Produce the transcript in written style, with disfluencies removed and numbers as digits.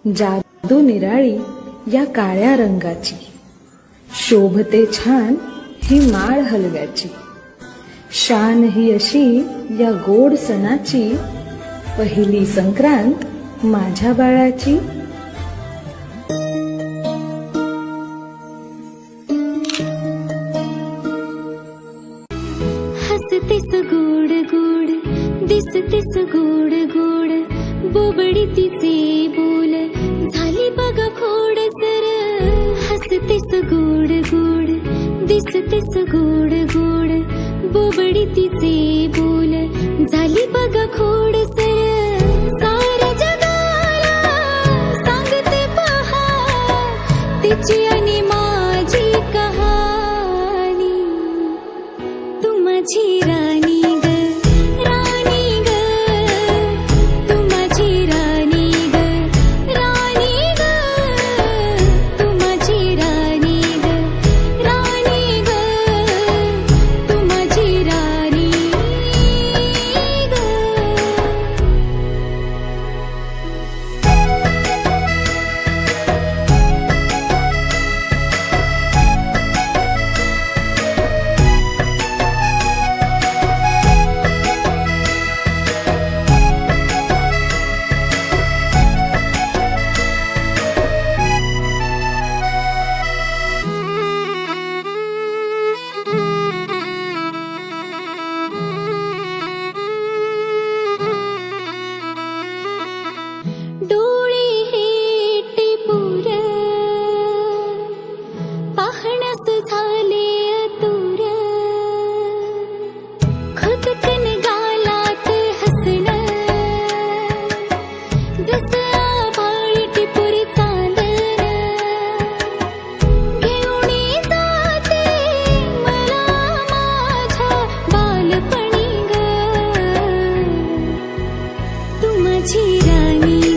जादू निराळी या काळ्या रंगाची, शोभते छान ही माळ हलव्याची, शान ही अशी या गोड सणाची, पहिली संक्रांत माझ्या बाळाची. हसतेस गोड गोड, दिसतेस गोड गोड, बोबडी तिचे बोल झाली बघा खोड सर. हसतेस गोड गोड, दिसतेस गोड गोड, बोबडी तिचे बोल झाली बघा खोड सर. साऱ्या जगाला सांगते पहा तिची आणि माझी कहाणी. तू माझी राणी ग, राणी ग, तू माझी राणी ग, राणी ग, तू माझी राणी ग, राणी ग, तू माझी राणी ग. डोळे हे टिपूर पाहण्यास झाले अतुर. खुदकन गालात हसणं, जसं आभाळ टिपूर चांदणं. घेऊन जाते मला माझ्या बालपणी ग. तू माझी राणी